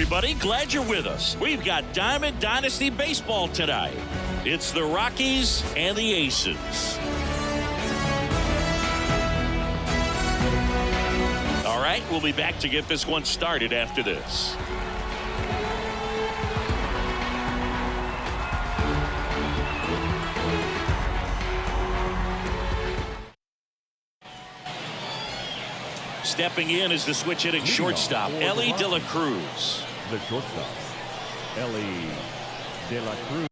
everybody. Glad you're with us. We've got Diamond Dynasty Baseball tonight. It's the Rockies and the Aces. All right, we'll be back to get this one started after this. Stepping in is the switch hitting shortstop, Elly De La Cruz. The shortstop, Elly De La Cruz.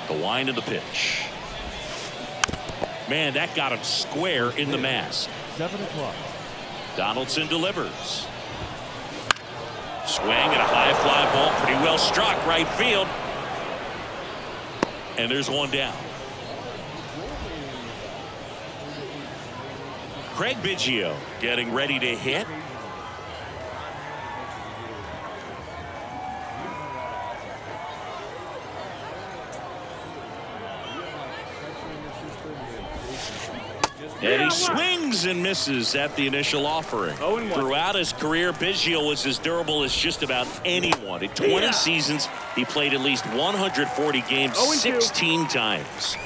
The wind of the pitch. Man, that got him square in the mask. 7 o'clock. Donaldson delivers. Swing and a high fly ball, pretty well struck right field. And there's one down. Craig Biggio getting ready to hit. And he swings and misses at the initial offering. Throughout his career, Biggio was as durable as just about anyone. In 20 seasons, he played at least 140 games 16 times.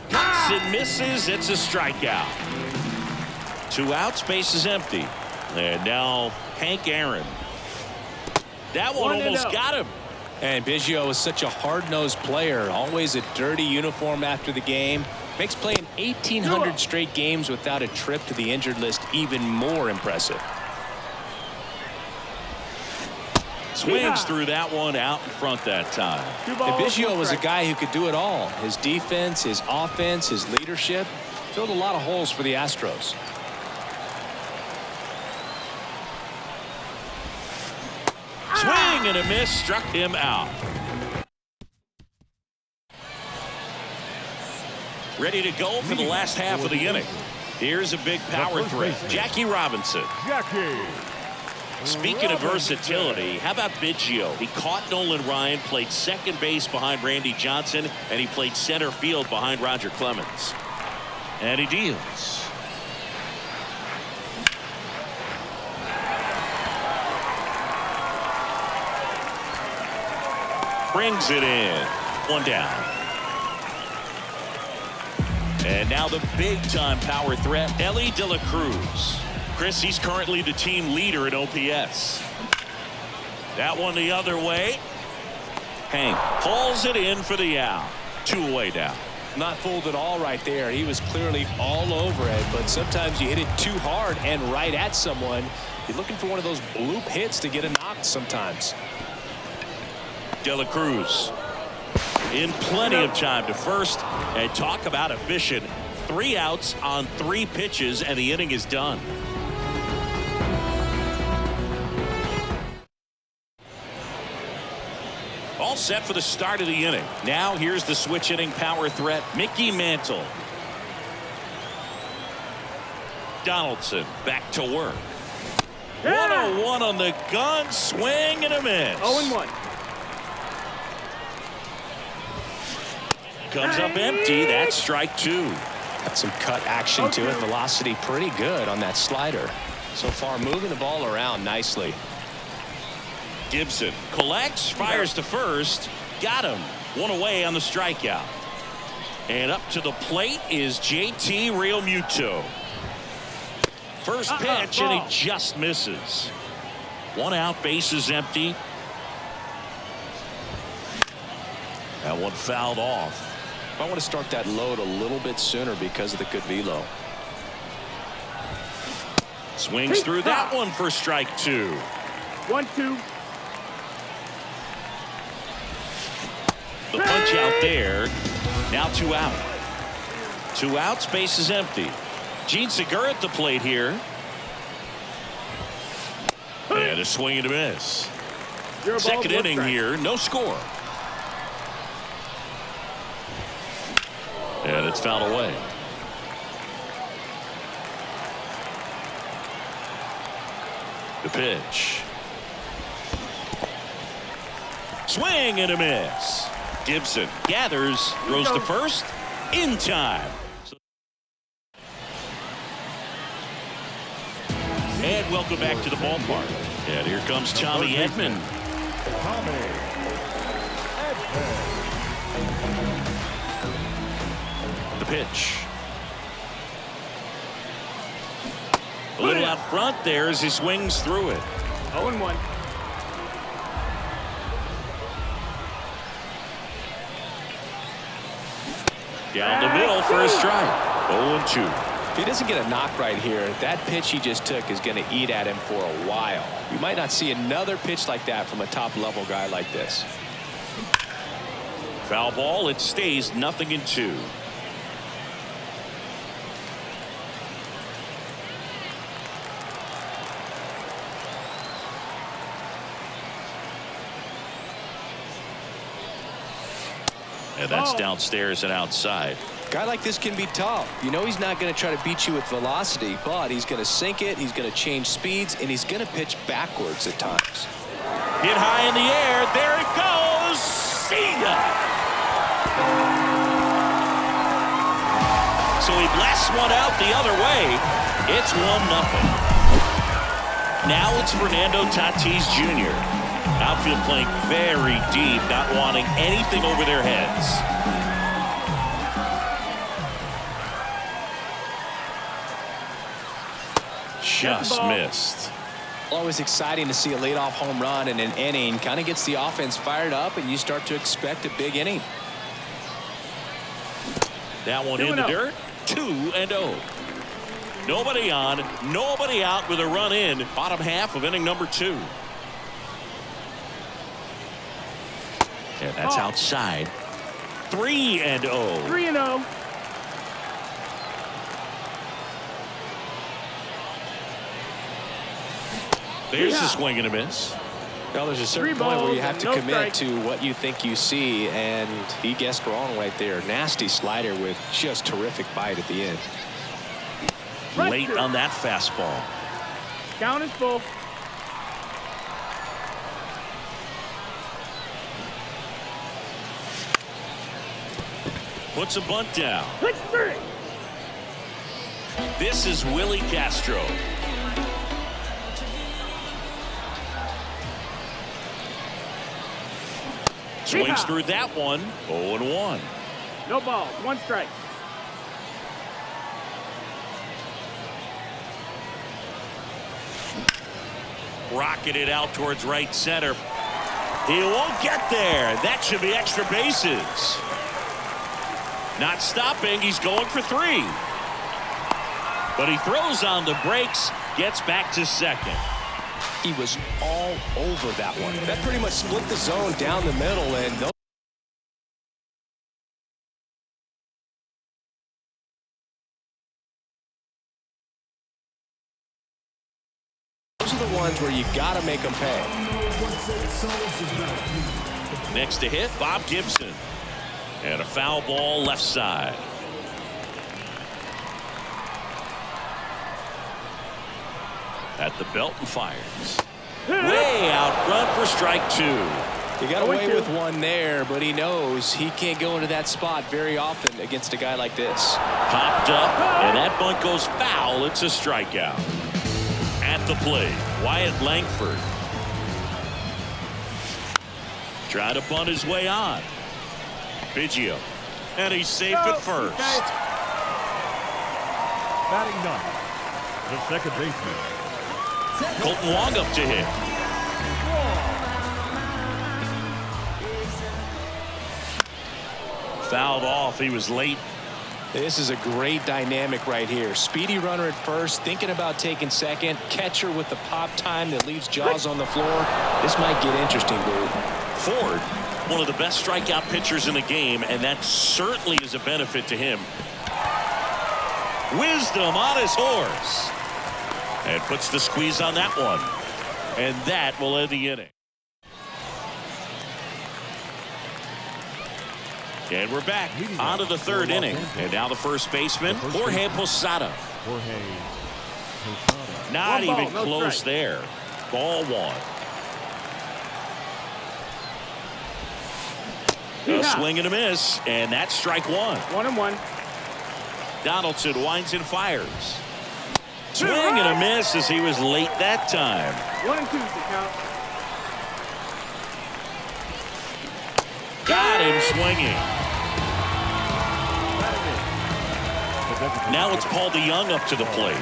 Cuts and misses. It's a strikeout. 2 outs, base is empty. And now Hank Aaron. That one almost got him. And Biggio is such a hard-nosed player. Always a dirty uniform after the game. Makes playing 1,800 straight games without a trip to the injured list even more impressive. Swings through that one out in front that time. And Biggio was a guy who could do it all. His defense, his offense, his leadership filled a lot of holes for the Astros. Swing and a miss, struck him out. Ready to go for the last half of the inning. Here's a big power threat, Jackie Robinson. Speaking of versatility, how about Biggio? He caught Nolan Ryan, played second base behind Randy Johnson, and he played center field behind Roger Clemens. And he deals. Brings it in. One down. And now the big-time power threat, Elly De La Cruz. Chris, he's currently the team leader in OPS. That one the other way. Hank pulls it in for the out. 2 away now. Not fooled at all right there. He was clearly all over it, but sometimes you hit it too hard and right at someone. You're looking for one of those bloop hits to get a knock sometimes. De La Cruz in plenty of time to first, and talk about efficient. 3 outs on 3 pitches, and the inning is done. All set for the start of the inning. Now here's the switch hitting power threat, Mickey Mantle. Donaldson back to work. 1-0-1 on the gun, swing and a miss. 0-1. Comes up empty. That's strike 2. Got some cut action to it. Velocity pretty good on that slider. So far moving the ball around nicely. Gibson collects, fires to first. Got him. 1 away on the strikeout. And up to the plate is JT Realmuto. First pitch, and he just misses. 1 out, base is empty. That one fouled off. I want to start that load a little bit sooner because of the good velo. Swings through that one for strike 2. 1-2. The punch out there. Now 2 out. 2 outs, base is empty. Gene Segura at the plate here. And a swing and a miss. Second inning here, no score. And it's fouled away. The pitch. Swing and a miss. Gibson gathers, throws to first in time. And welcome back to the ballpark. And here comes Tommy Edman. The pitch. A little out front there as he swings through it. 0-1. Down the middle for a strike. 0-2. If he doesn't get a knock right here, that pitch he just took is going to eat at him for a while. You might not see another pitch like that from a top-level guy like this. Foul ball. It stays 0-2. And that's downstairs and outside. A guy like this can be tough. You know he's not going to try to beat you with velocity, but he's going to sink it, he's going to change speeds, and he's going to pitch backwards at times. Hit high in the air. There it goes. See ya. So he blasts one out the other way. It's 1-0. Now it's Fernando Tatis Jr. Outfield playing very deep, not wanting anything over their heads. Just missed. Always exciting to see a leadoff home run in an inning. Kind of gets the offense fired up, and you start to expect a big inning. That one in the dirt. 2-0. Nobody on, nobody out with a run in. Bottom half of inning number 2. And that's outside. 3-0. 3-0. There's the swing and a miss. Well, there's a certain point where you have to commit to what you think you see, and he guessed wrong right there. Nasty slider with just terrific bite at the end. Late on that fastball. Count is full. Puts a bunt down. Pitch 3. This is Willie Castro. Swings through that one. 0-1. No balls. 1 strike. Rocketed out towards right center. He won't get there. That should be extra bases. Not stopping. He's going for 3. But he throws on the brakes. Gets back to second. He was all over that one. That pretty much split the zone down the middle, and those are the ones where you got to make them pay. Next to hit, Bob Gibson. And a foul ball left side. At the belt and fires. Way out front for strike 2. He got away with one there, but he knows he can't go into that spot very often against a guy like this. Popped up, and that bunt goes foul. It's a strikeout. At the plate, Wyatt Langford. Trying to bunt his way on. Biggio. And he's safe at first. Batting 9th, the second baseman. Colton Wong up to hit. Fouled off. He was late. This is a great dynamic right here. Speedy runner at first, thinking about taking second. Catcher with the pop time that leaves Jaws on the floor. This might get interesting, dude. Ford, one of the best strikeout pitchers in the game, and that certainly is a benefit to him. Wisdom on his horse. And puts the squeeze on that one. And that will end the inning. And we're back on to the 3rd inning. And now the first baseman, Jorge Posada. Not even close there. Ball one. A swing and a miss, and that's strike one. 1-1. Donaldson winds and fires. Swing and a miss as he was late that time. 1-2 to count. Got him swinging. Now it's Paul DeYoung up to the plate.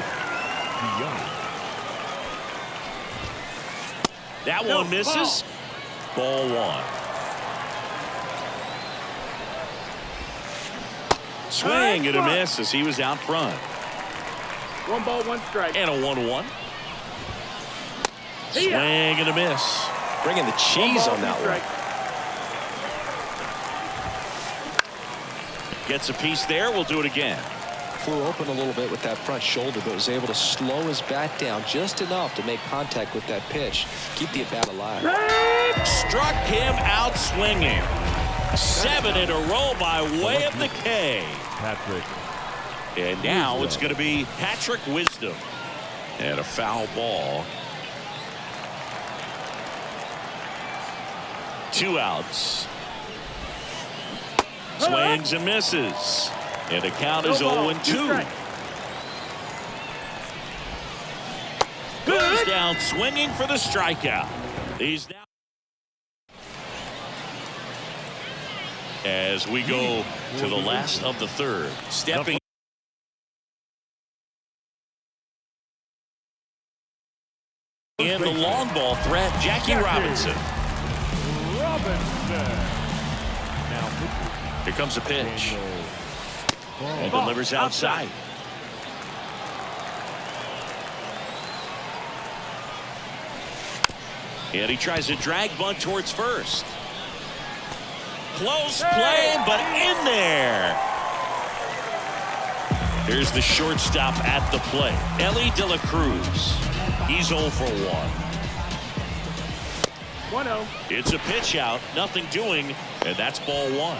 That one misses. Ball one. Swing and a miss as he was out front. 1 ball, 1 strike. And a 1-1. Swing and a miss. Bringing the cheese on that one. Gets a piece there. We'll do it again. Flew open a little bit with that front shoulder, but was able to slow his bat down just enough to make contact with that pitch. Keep the at-bat alive. Struck him out swinging. 7 in a row by way of the K. Patrick. And now it's going to be Patrick Wisdom. And a foul ball. 2 outs. Swings and misses. And the count is 0-2. Goes down swinging for the strikeout. He's now. As we go to the last of the third. Stepping. In the long ball threat, Jackie Robinson. Here comes a pitch. And delivers outside. And he tries to drag bunt towards first. Close play, but in there. Here's the shortstop at the plate. Elly De La Cruz. He's 0 for 1. 1-0. It's a pitch out, nothing doing, and that's ball one.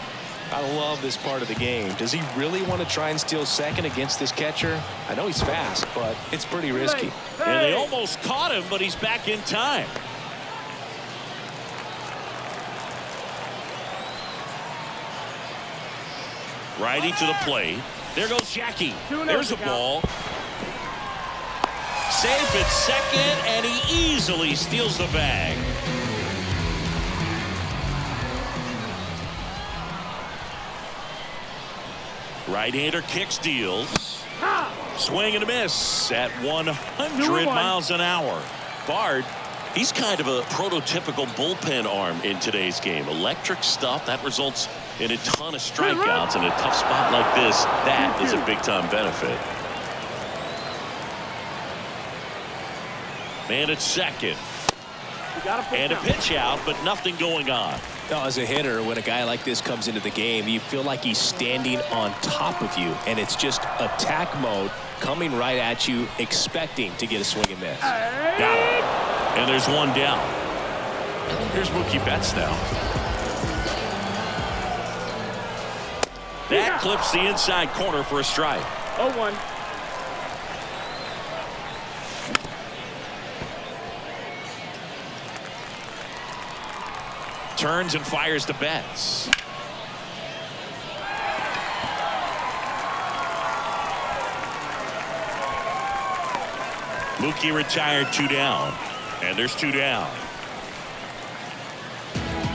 I love this part of the game. Does he really want to try and steal second against this catcher? I know he's fast, but it's pretty risky. And they almost caught him, but he's back in time. Righty to the plate. There goes Jackie. There's a ball. Safe at second, and he easily steals the bag. Right-hander kicks, deals. Swing and a miss at 100 miles an hour. Bard, he's kind of a prototypical bullpen arm in today's game. Electric stuff that results in a ton of strikeouts. In a tough spot like this, that is a big-time benefit. Man at second. And a pitch out, but nothing going on. Now, as a hitter, when a guy like this comes into the game, you feel like he's standing on top of you, and it's just attack mode coming right at you, expecting to get a swing and miss. Got him. And there's one down. Here's Mookie Betts now. That clips the inside corner for a strike. 0-1. Turns and fires to Betts. Mookie retired, 2 down. And there's 2 down.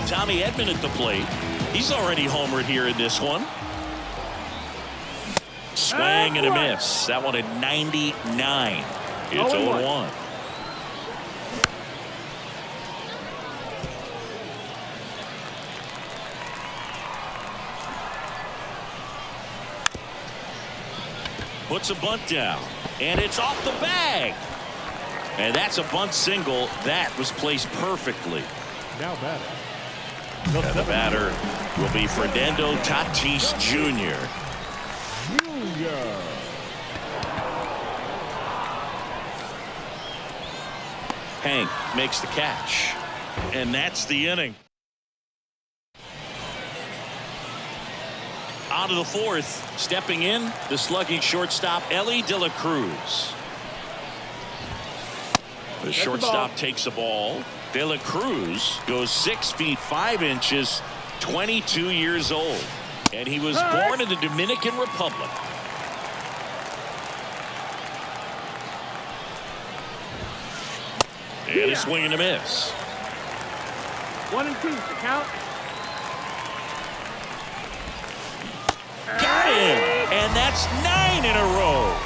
Tommy Edman at the plate. He's already homered here in this one. Swing and a miss. That one at 99. It's 0-1. Puts a bunt down, and it's off the bag. And that's a bunt single that was placed perfectly. Now batter. And the batter will be Fernando Tatis Jr. Hank makes the catch, and that's the inning. On to the fourth, stepping in, the slugging shortstop Elly De La Cruz. The shortstop takes the ball. De La Cruz goes 6 feet 5 inches, 22 years old. And he was born in the Dominican Republic. And a swing and a miss. 1 and 2 to count. Got him. And that's 9 in a row.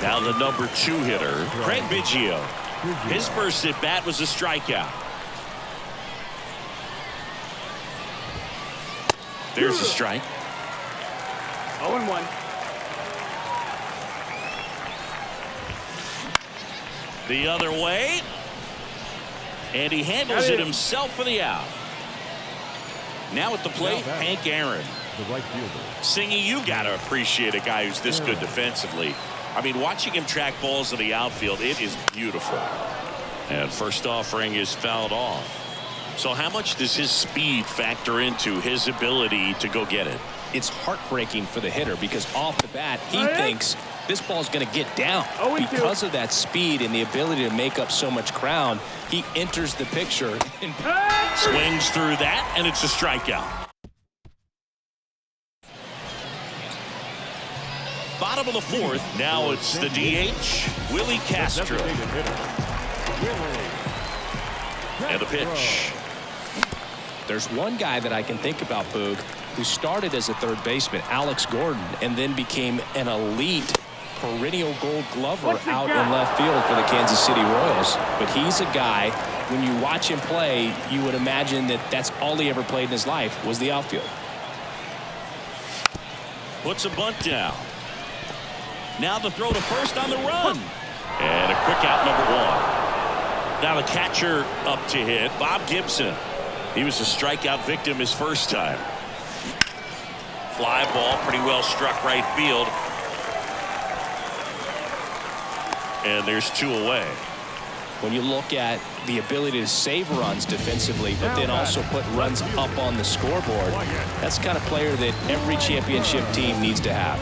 Now the number 2 hitter, Craig Biggio. His first at bat was a strikeout. There's a strike. 0 and 1. The other way. And he handles it himself for the out. Now at the plate, Hank Aaron. The right fielder. Singy, you got to appreciate a guy who's this good defensively. I mean, watching him track balls in the outfield, it is beautiful. And first offering is fouled off. So how much does his speed factor into his ability to go get it? It's heartbreaking for the hitter because off the bat, he thinks this ball's going to get down. Because of that speed and the ability to make up so much ground, he enters the picture and swings through that, and it's a strikeout. Bottom of the 4th. Now it's the DH, Willie Castro. And a pitch. There's one guy that I can think about, Boog, who started as a third baseman, Alex Gordon, and then became an elite perennial gold glover out in left field for the Kansas City Royals. But he's a guy, when you watch him play, you would imagine that that's all he ever played in his life was the outfield. Puts a bunt down. Now the throw to first on the run. And a quick out, number 1. Now the catcher up to hit, Bob Gibson. He was a strikeout victim his first time. Fly ball, pretty well struck right field. And there's 2 away. When you look at the ability to save runs defensively, but then also put runs up on the scoreboard, that's the kind of player that every championship team needs to have.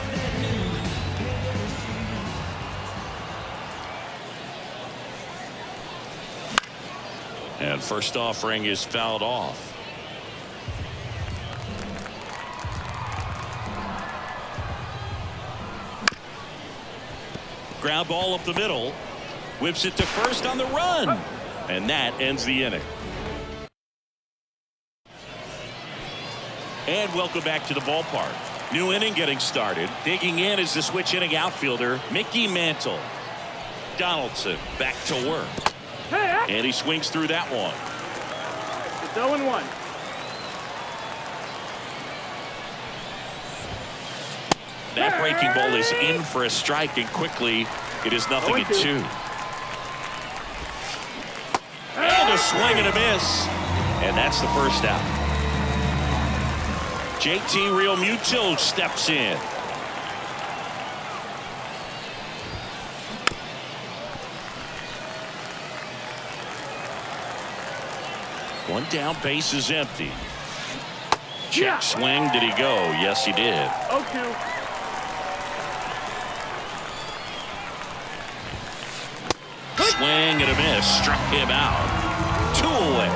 And first offering is fouled off. Ground ball up the middle. Whips it to first on the run. And that ends the inning. And welcome back to the ballpark. New inning getting started. Digging in is the switch inning outfielder, Mickey Mantle. Donaldson back to work. And he swings through that one. It's 0 and 1. That breaking ball is in for a strike, and quickly it is 0-2. And a swing and a miss. And that's the first out. JT Realmuto steps in. One down, base is empty. Check swing. Did he go? Yes, he did. 0-2. Swing and a miss. Struck him out. 2 away.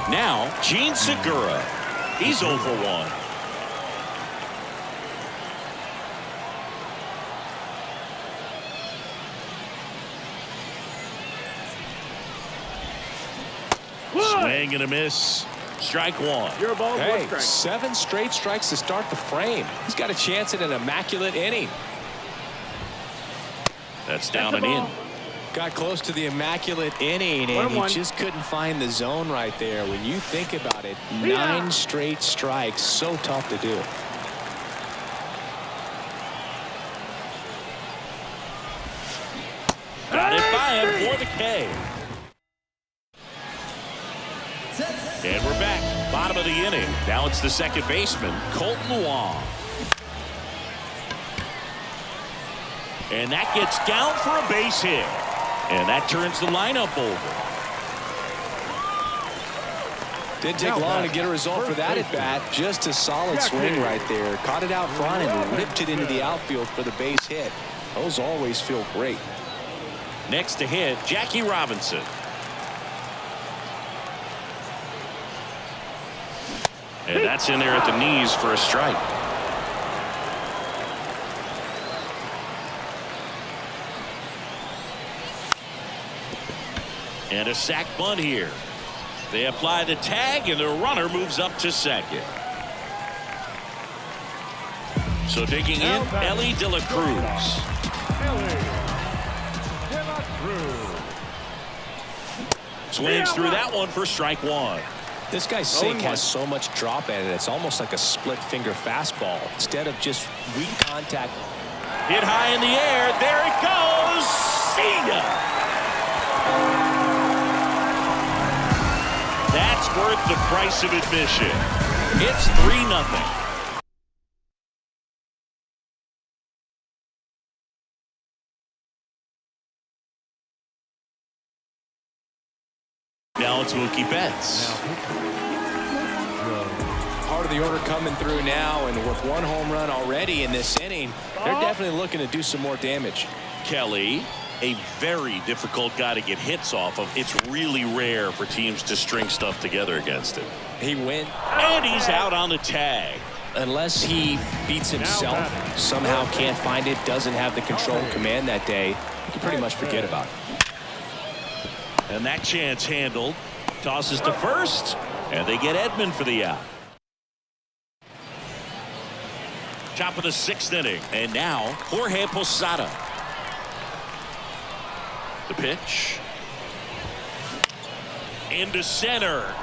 Now, Gene Segura. He's 0 for 1. Swing and a miss. Strike 1. Your ball, 1 strike. 7 straight strikes to start the frame. He's got a chance at an immaculate inning. That's down and in. Got close to the immaculate inning, and he just couldn't find the zone right there. When you think about it, 9 straight strikes, so tough to do. Got it by him for the K. And we're back. Bottom of the inning. Now it's the second baseman, Colton Wong. And that gets down for a base hit. And that turns the lineup over. Didn't take long to get a result for that at bat. Just a solid swing right there. Caught it out front and ripped it into the outfield for the base hit. Those always feel great. Next to hit, Jackie Robinson. And that's in there at the knees for a strike. And a sac bunt here. They apply the tag, and the runner moves up to second. So digging in, Elly De La Cruz. Swings through that one for strike one. This guy's sink has so much drop at it. It's almost like a split finger fastball instead of just weak contact. Hit high in the air. There it goes. See ya. That's worth the price of admission. It's 3-0. Now it's Mookie Betts. Part of the order coming through now, and with one home run already in this inning, they're definitely looking to do some more damage. Kelly, a very difficult guy to get hits off of. It's really rare for teams to string stuff together against him. He went. And he's out on the tag. Unless he beats himself, somehow can't find it, doesn't have the control and command that day, you can pretty much forget about it. And that chance handled. Tosses to first, and they get Edman for the out. Top of the 6th inning, and now Jorge Posada. The pitch. Into center.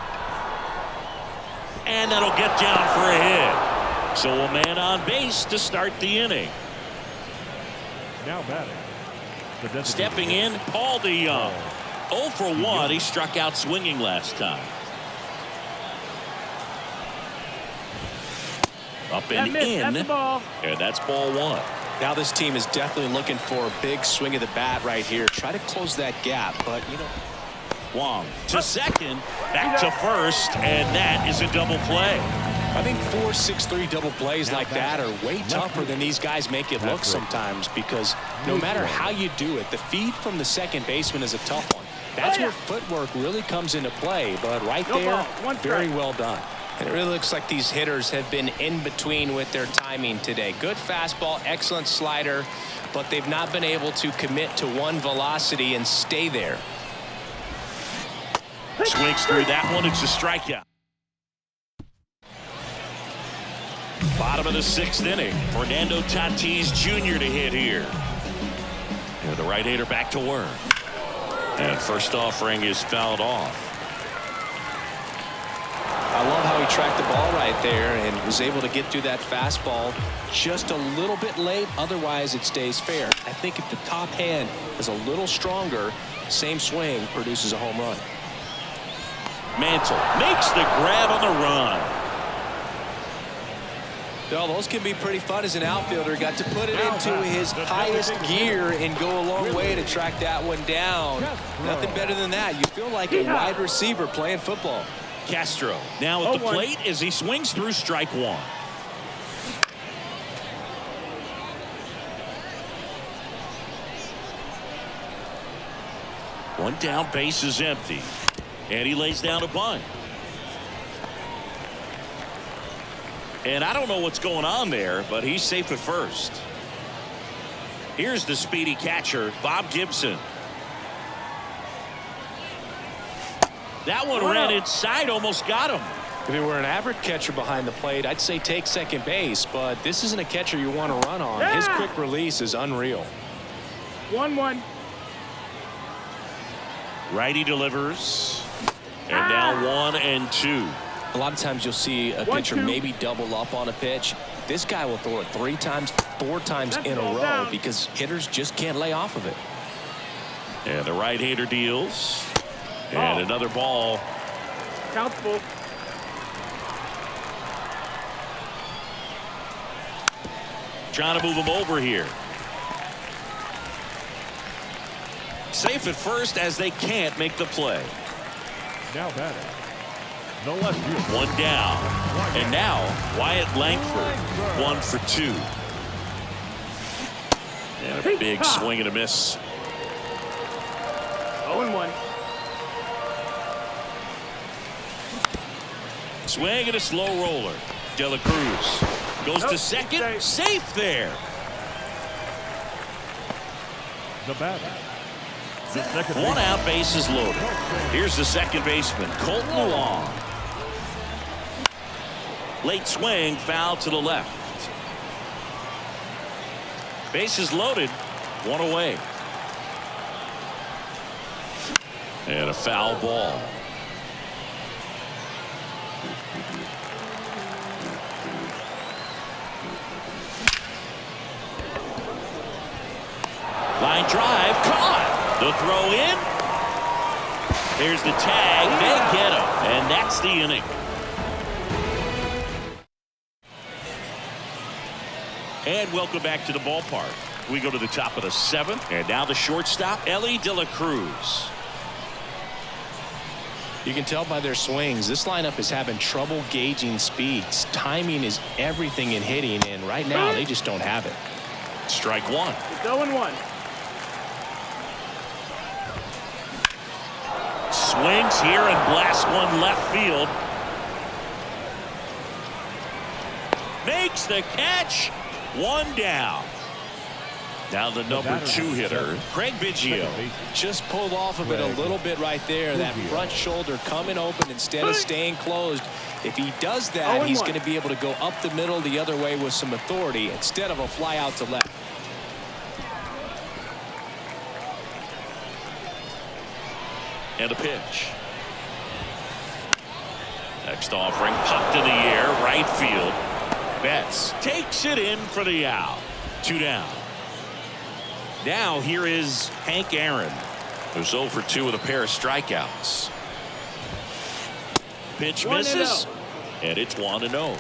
And that'll get down for a hit. So a man on base to start the inning. Now batting. Stepping in, Paul DeYoung. 0 for 1. He struck out swinging last time. Up and in. That's ball. And that's ball 1. Now this team is definitely looking for a big swing of the bat right here. Try to close that gap, but you know. Wong to second, back to first, and that is a double play. I think 4-6-3 double plays like that are way tougher than these guys make it look sometimes, because no matter how you do it, the feed from the second baseman is a tough one. That's where footwork really comes into play, but right there, very well done. And it really looks like these hitters have been in between with their timing today. Good fastball, excellent slider, but they've not been able to commit to one velocity and stay there. Swings through that one. It's a strikeout. Bottom of the 6th inning. Fernando Tatis Jr. to hit here. And the right-hander back to work. And first offering is fouled off. I love how he tracked the ball right there and was able to get through that fastball just a little bit late. Otherwise, it stays fair. I think if the top hand is a little stronger, same swing produces a home run. Mantle makes the grab on the run. Well, those can be pretty fun as an outfielder. Got to put it into his highest gear and go a long way to track that one down. Nothing better than that. You feel like a wide receiver playing football. Castro now at the plate as he swings through strike one. One down, base is empty. And he lays down a bunt. And I don't know what's going on there, but he's safe at first. Here's the speedy catcher, Bob Gibson. That one ran inside, almost got him. If it were an average catcher behind the plate, I'd say take second base, but this isn't a catcher you want to run on. His quick release is unreal. 1-1. Righty delivers. And now 1-2. A lot of times you'll see a pitcher maybe double up on a pitch. This guy will throw it 3 times, 4 times in a row because hitters just can't lay off of it. And the right-hander deals. And another ball. Count's full. Trying to move him over here. Safe at first as they can't make the play. Now batting. No left field. One down. And now Wyatt Langford 1 for 2. And A big swing and a miss. 0-1. Swing and a slow roller. De La Cruz goes to second. Safe there. The batter. The second One out, bases loaded. Here's the second baseman, Colton Wong. Late swing, foul to the left. Bases loaded, one away. And a foul ball. Line drive, caught. The throw in. There's the tag. They get him. And that's the inning. And welcome back to the ballpark. We go to the top of the seventh. And now the shortstop, Elly De La Cruz. You can tell by their swings, this lineup is having trouble gauging speeds. Timing is everything in hitting, and right now they just don't have it. Strike one. It's 0-1. Swings here and blasts one left field. Makes the catch. One down. Now the number 2 hitter, Craig Biggio. Just pulled off of it a little bit right there. That front shoulder coming open instead of staying closed. If he does that, he's going to be able to go up the middle the other way with some authority instead of a fly out to left. And a pitch. Next offering, popped in the air, right field. Betts takes it in for the out. 2 down. Now here is Hank Aaron, who's 0 for 2 with a pair of strikeouts. Pitch misses, and it's 1-0.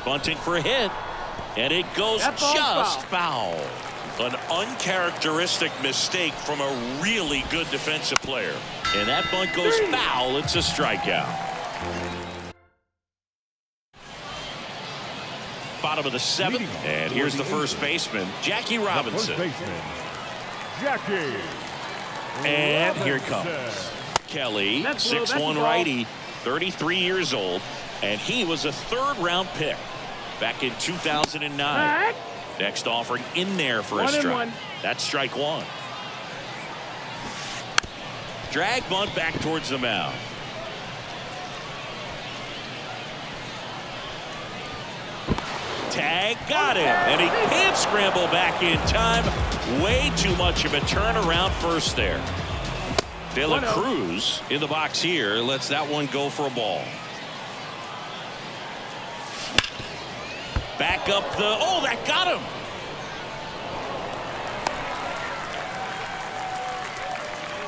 Bunting for a hit, and it goes just foul. An uncharacteristic mistake from a really good defensive player. And that bunt goes foul. It's a strikeout. Bottom of the 7th, and here's the first baseman, Jackie Robinson. Jackie. And here it comes. Kelly, 6'1" righty, 33 years old, and he was a 3rd-round pick back in 2009. Next offering in there for a strike. That's strike 1. Drag bunt back towards the mound. Tag got him, and he can't scramble back in time. Way too much of a turnaround first there. De La Cruz in the box here lets that one go for a ball. Back up the, that got him.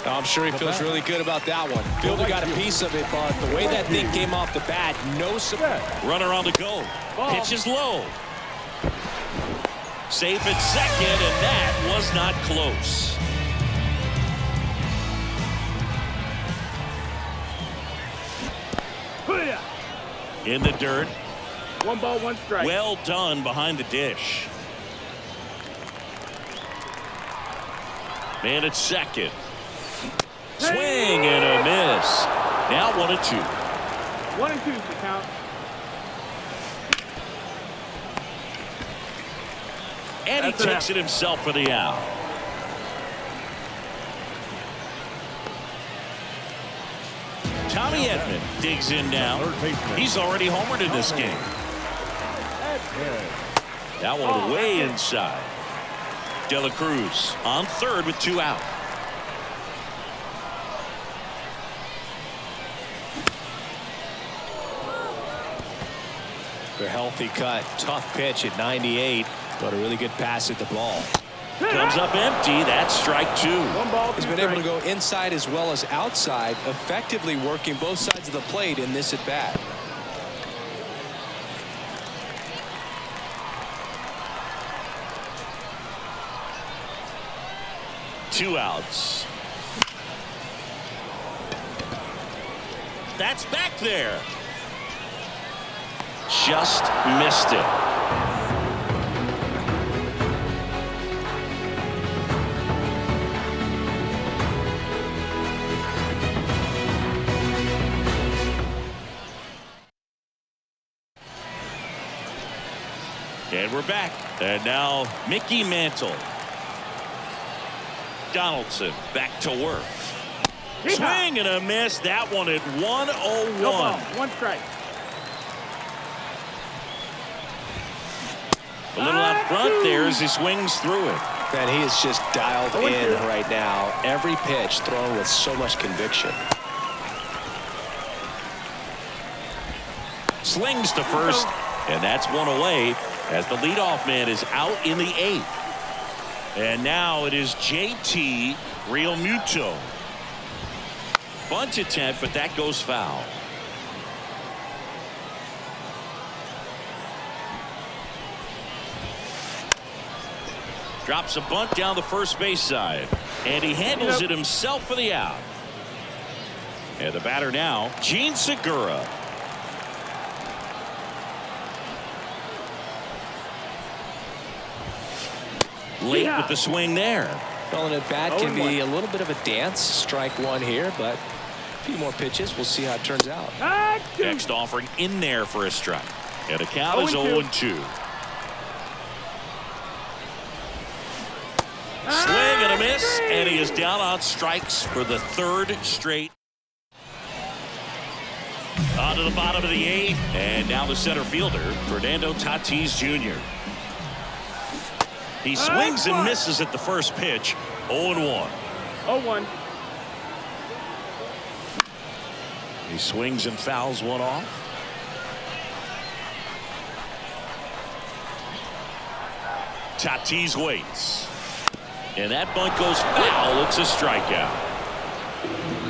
I'm sure he feels really good about that one. Fielder got a piece of it, but the way that thing came off the bat, no surprise. Runner on the go. Pitch is low. Safe at second, and that was not close. In the dirt. 1 ball, 1 strike. Well done behind the dish. Man at second. Swing and a miss. Now 1-2. 1-2 is the count. And he takes it himself for the out. Tommy Edman digs in now. He's already homered in this game. That one way inside. De La Cruz on 3rd with 2 out. A healthy cut. Tough pitch at 98, but a really good pass at the ball. Comes up empty. That's strike 2. 1 ball, 2 He's been able to go inside as well as outside, effectively working both sides of the plate in this at bat. Two outs. That's back there. Just missed it. And we're back. And now Mickey Mantle. Donaldson back to work. Swing and a miss. That one at 101. No ball. One strike. A little out front there as he swings through it. Man, he is just dialed in right now. Every pitch thrown with so much conviction. Slings to first, and that's one away as the leadoff man is out in the 8th. And now it is JT Realmuto. Bunt attempt, but that goes foul. Drops a bunt down the first base side, and he handles it himself for the out. And the batter now, Gene Segura. Late with the swing there. Well, and at bat can be a little bit of a dance. Strike one here, but a few more pitches. We'll see how it turns out. Next offering in there for a strike. And the count is 0-2. Swing and a miss, and he is down on strikes for the 3rd straight. On to the bottom of the 8th, and now the center fielder, Fernando Tatis Jr. He swings and misses at the first pitch. 0-1. 0-1. He swings and fouls one off. Tatis waits. And that bunt goes foul. It's a strikeout.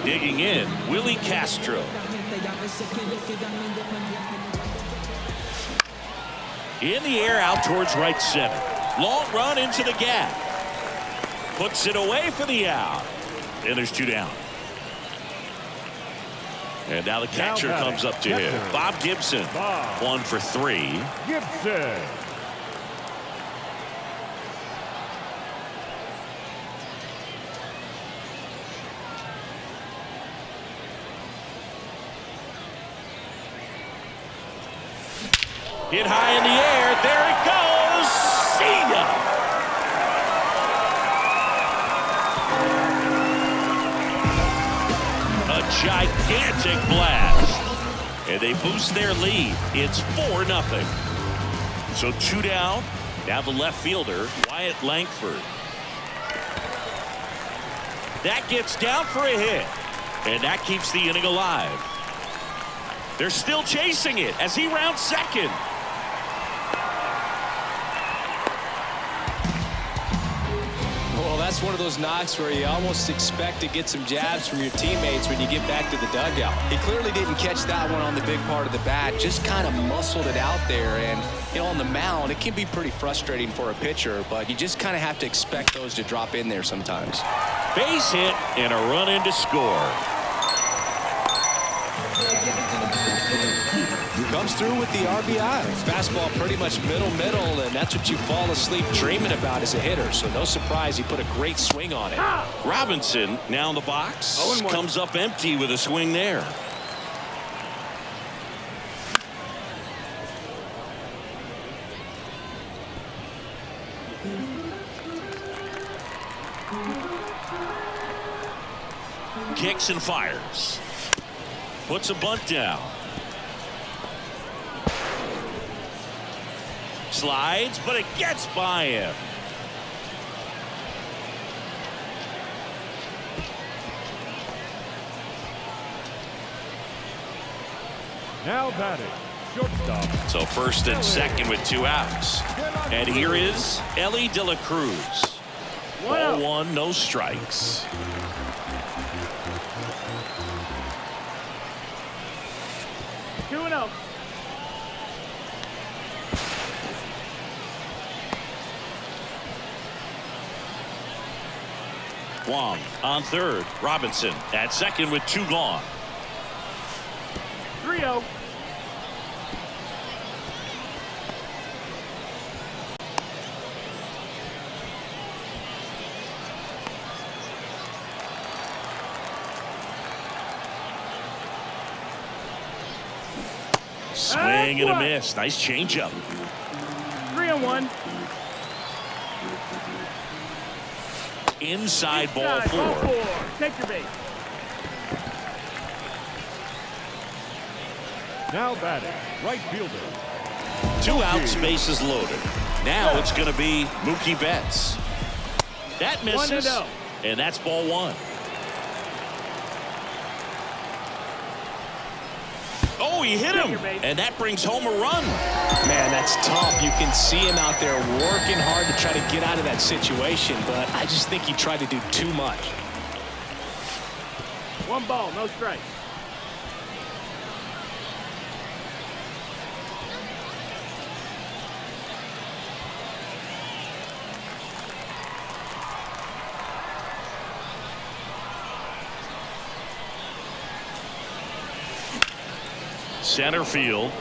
Digging in, Willie Castro. In the air out towards right center. Long run into the gap. Puts it away for the out. And there's 2 down. And now the catcher comes up to him. Bob Gibson. 1 for 3. Gibson. Hit high in the air. There it goes. See ya. A gigantic blast. And they boost their lead. It's 4-0. So 2 down. Now the left fielder, Wyatt Langford. That gets down for a hit. And that keeps the inning alive. They're still chasing it as he rounds second. That's one of those knocks where you almost expect to get some jabs from your teammates when you get back to the dugout. He clearly didn't catch that one on the big part of the bat, just kind of muscled it out there. And, you know, on the mound, it can be pretty frustrating for a pitcher, but you just kind of have to expect those to drop in there sometimes. Base hit and a run in to score. Comes through with the RBI. Fastball pretty much middle, and that's what you fall asleep dreaming about as a hitter. So no surprise he put a great swing on it. Robinson now in the box. Comes up empty with a swing there. Kicks and fires. Puts a bunt down. Slides, but it gets by him. Now batting, shortstop. So first and second with 2 outs. And here is Elly De La Cruz. 0-1, no strikes. Wong on third. Robinson at second with 2 gone. 3-0. Swing and a miss. Nice changeup. 3-1. Inside ball Inside, four. ball 4. Take your base. Now batting, right fielder. 2 outs, bases loaded. Now it's going to be Mookie Betts. That misses. 1-0. And that's ball 1. Oh, he hit him. And that brings home a run. Man, that's tough. You can see him out there working hard to try to get out of that situation, but I just think he tried to do too much. 1 ball, no strike. Center field.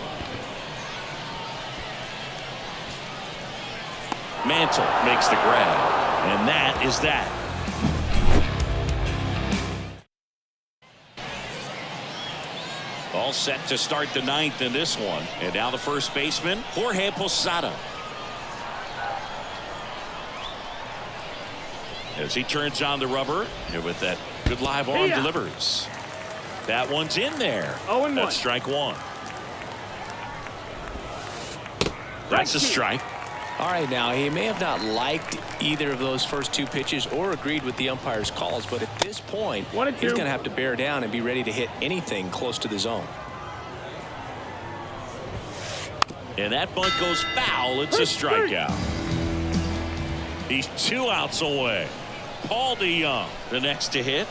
Mantle makes the grab. And that is that. All set to start the 9th in this one. And now the first baseman, Jorge Posada. As he turns on the rubber, and with that good live arm delivers. That one's in there. 0-1. That's strike 1. That's a strike. All right, now, he may have not liked either of those first 2 pitches or agreed with the umpire's calls, but at this point, 1 and 2. he's going to have to bear down and be ready to hit anything close to the zone. And that bunt goes foul. It's a strikeout. He's 2 outs away. Paul DeJong, the next to hit.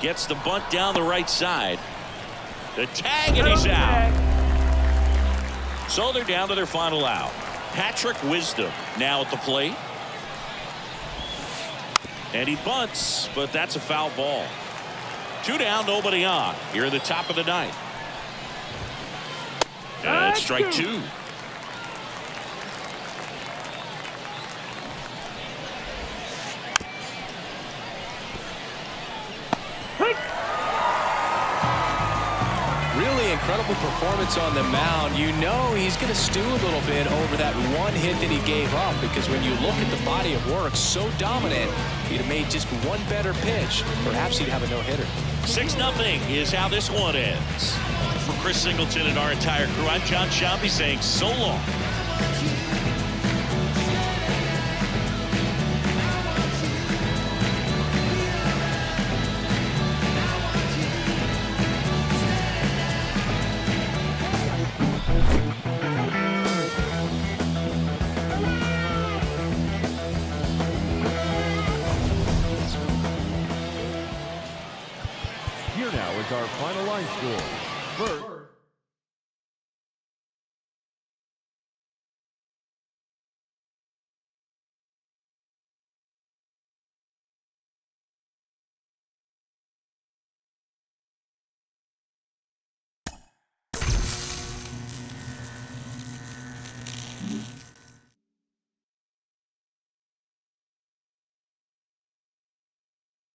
Gets the bunt down the right side. The tag, and he's out. So they're down to their final out. Patrick Wisdom now at the plate. And he bunts, but that's a foul ball. 2 down, nobody on. Here in the top of the 9th. And that's strike 2. Really incredible performance on the mound. You know he's going to stew a little bit over that 1 hit that he gave up, because when you look at the body of work, so dominant, he'd have made just 1 better pitch. Perhaps he'd have a no-hitter. 6-0 is how this one ends. For Chris Singleton and our entire crew, I'm John Sciambi saying so long. Here now is our final line score. First,